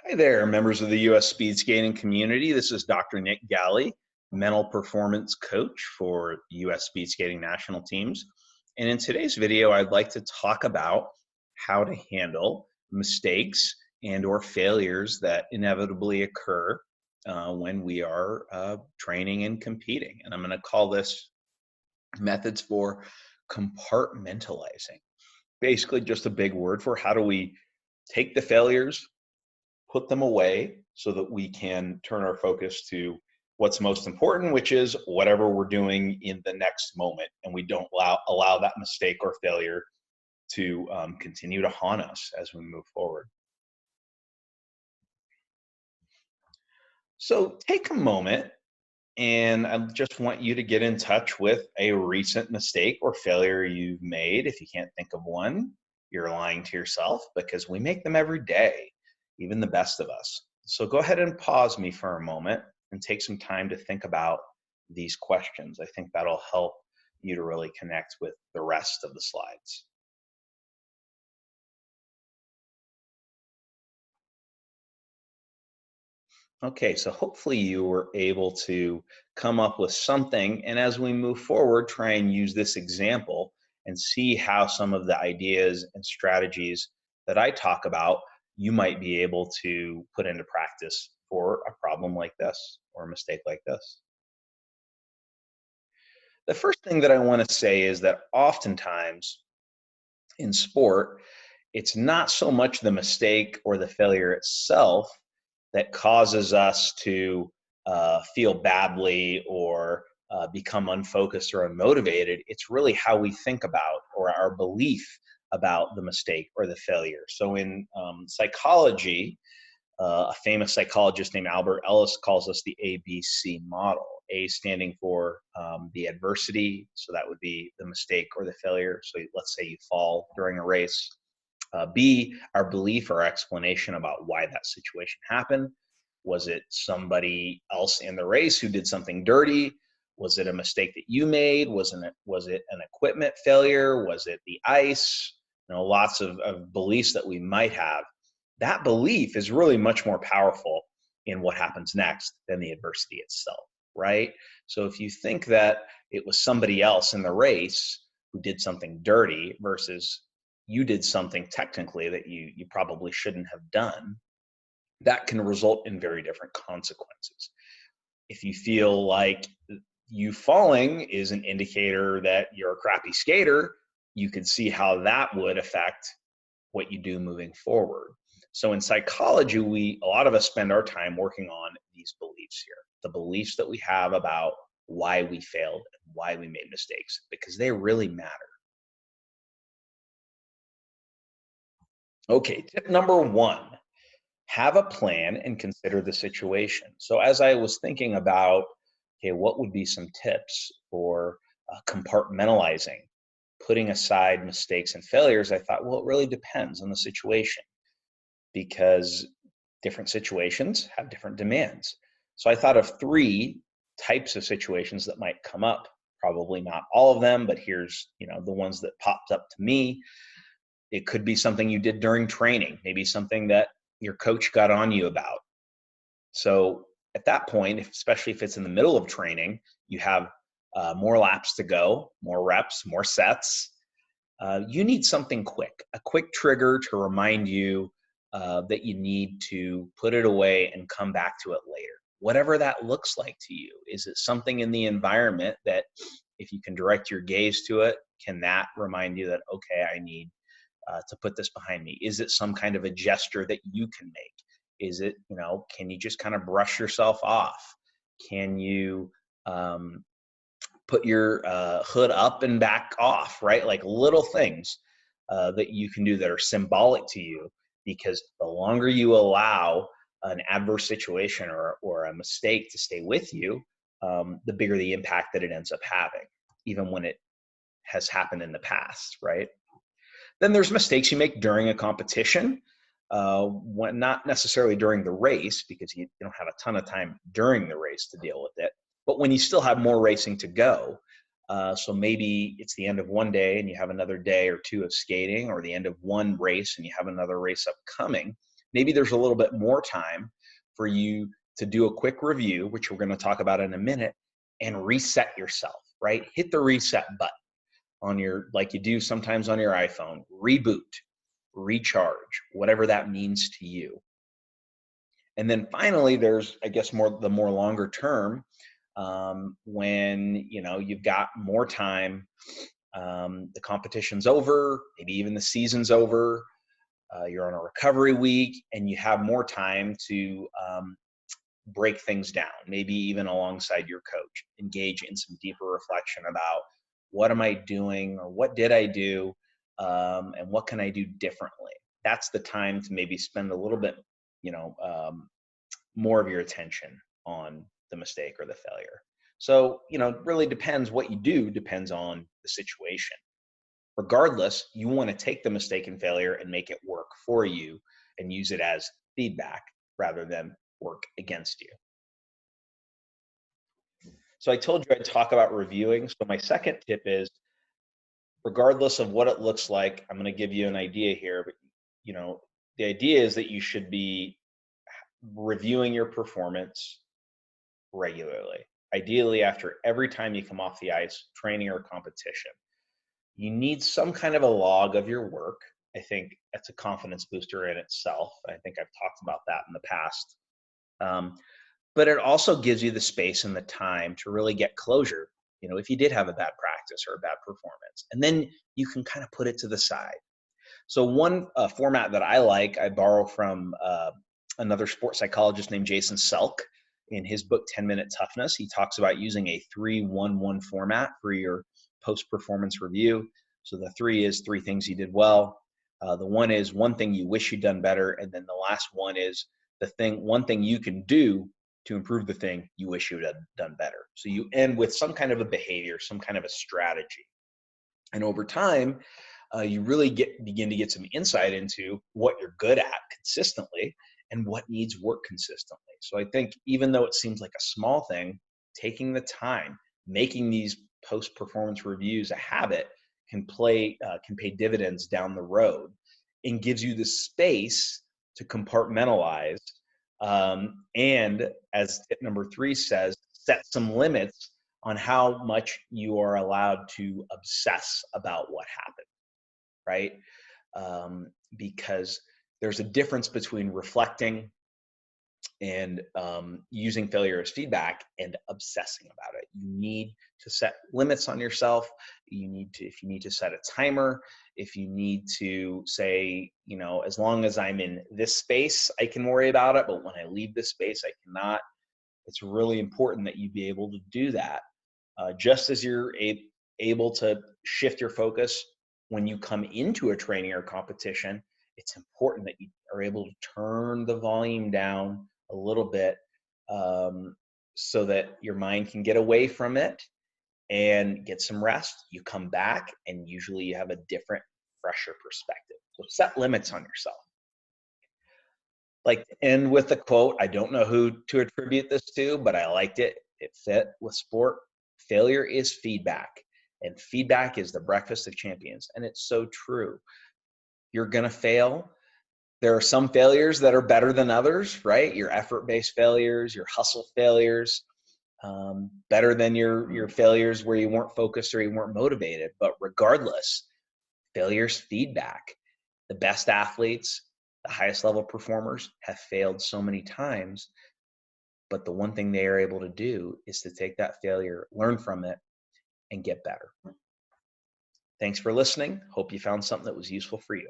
Hi there, members of the U.S. speed skating community. This is Dr. Nick Galli, mental performance coach for U.S. speed skating national teams. And in today's video, I'd like to talk about how to handle mistakes and or failures that inevitably occur when we are training and competing. And I'm going to call this methods for compartmentalizing. Basically just a big word for how do we take the failures, put them away so that we can turn our focus to what's most important, which is whatever we're doing in the next moment. And we don't allow that mistake or failure to continue to haunt us as we move forward. So take a moment, and I just want you to get in touch with a recent mistake or failure you've made. If you can't think of one, you're lying to yourself, because we make them every day, even the best of us. So go ahead and pause me for a moment and take some time to think about these questions. I think that'll help you to really connect with the rest of the slides. Okay, so hopefully you were able to come up with something, and as we move forward, try and use this example and see how some of the ideas and strategies that I talk about, you might be able to put into practice for a problem like this or a mistake like this. The first thing that I want to say is that oftentimes in sport, it's not so much the mistake or the failure itself that causes us to feel badly or become unfocused or unmotivated. It's really how we think about or our belief about the mistake or the failure. So in psychology, a famous psychologist named Albert Ellis calls us the ABC model. A standing for the adversity, so that would be the mistake or the failure. So let's say you fall during a race. B, our belief or explanation about why that situation happened. Was it somebody else in the race who did something dirty? Was it a mistake that you made? Was it an equipment failure? Was it the ice? Lots of beliefs that we might have. That belief is really much more powerful in what happens next than the adversity itself, right? So if you think that it was somebody else in the race who did something dirty versus you did something technically that you probably shouldn't have done, that can result in very different consequences. If you feel like you falling is an indicator that you're a crappy skater, you can see how that would affect what you do moving forward. So in psychology, a lot of us spend our time working on these beliefs here, the beliefs that we have about why we failed and why we made mistakes, because they really matter. Okay, tip number one, have a plan and consider the situation. So as I was thinking about, okay, what would be some tips for compartmentalizing, putting aside mistakes and failures, I thought, well, it really depends on the situation, because different situations have different demands. So I thought of three types of situations that might come up, probably not all of them, but here's the ones that popped up to me. It could be something you did during training, maybe something that your coach got on you about. So at that point, especially if it's in the middle of training, you have more laps to go, more reps, more sets. You need something quick, a quick trigger to remind you that you need to put it away and come back to it later. Whatever that looks like to you. Is it something in the environment that if you can direct your gaze to it, can that remind you that, okay, I need to put this behind me? Is it some kind of a gesture that you can make? Is it, can you just kind of brush yourself off? Can you put your hood up and back off, right? Like little things that you can do that are symbolic to you, because the longer you allow an adverse situation or a mistake to stay with you, the bigger the impact that it ends up having, even when it has happened in the past, right? Then there's mistakes you make during a competition, when not necessarily during the race, because you don't have a ton of time during the race to deal with it, but when you still have more racing to go. So maybe it's the end of one day and you have another day or two of skating, or the end of one race and you have another race upcoming. maybe there's a little bit more time for you to do a quick review, which we're going to talk about in a minute, and reset yourself, right? Hit the reset button on your, like you do sometimes on your iPhone, reboot, recharge, whatever that means to you. And then finally, there's, I guess, the more longer term, when you've got more time, the competition's over, maybe even the season's over, you're on a recovery week, and you have more time to break things down, maybe even alongside your coach, engage in some deeper reflection about what am I doing, or what did I do, and what can I do differently. That's the time to maybe spend a little bit, more of your attention on the mistake or the failure. So, it really depends what you do, depends on the situation. Regardless, you want to take the mistake and failure and make it work for you and use it as feedback rather than work against you. So I told you I'd talk about reviewing. So my second tip is, regardless of what it looks like, I'm going to give you an idea here, but the idea is that you should be reviewing your performance regularly, ideally after every time you come off the ice, training or competition. You need some kind of a log of your work. I think that's a confidence booster in itself. I think I've talked about that in the past. But it also gives you the space and the time to really get closure, if you did have a bad practice or a bad performance. And then you can kind of put it to the side. So one format that I borrow from another sports psychologist named Jason Selk. In his book, 10-Minute Toughness, he talks about using a 3-1-1 format for your post-performance review. So the 3 is 3 things you did well. The 1 is 1 thing you wish you'd done better. And then the last 1 is one thing you can do to improve the thing you wish you had done better. So you end with some kind of a behavior, some kind of a strategy. And over time, you really begin to get some insight into what you're good at consistently and what needs work consistently. So I think even though it seems like a small thing, taking the time, making these post-performance reviews a habit can pay dividends down the road, and gives you the space to compartmentalize. And as tip number 3 says, set some limits on how much you are allowed to obsess about what happened, right? Because there's a difference between reflecting and using failure as feedback and obsessing about it. You need to set limits on yourself. If you need to set a timer, if you need to say, as long as I'm in this space, I can worry about it, but when I leave this space, I cannot. It's really important that you be able to do that. Just as you're able to shift your focus when you come into a training or competition, it's important that you are able to turn the volume down a little bit, so that your mind can get away from it and get some rest. You come back and usually you have a different, fresher perspective. So set limits on yourself. Like to end with a quote. I don't know who to attribute this to, but I liked it. It fit with sport. Failure is feedback, and feedback is the breakfast of champions. And it's so true. You're going to fail. There are some failures that are better than others, right? Your effort-based failures, your hustle failures, better than your failures where you weren't focused or you weren't motivated. But regardless, failure's feedback. The best athletes, the highest level performers have failed so many times, but the one thing they are able to do is to take that failure, learn from it, and get better. Thanks for listening. Hope you found something that was useful for you.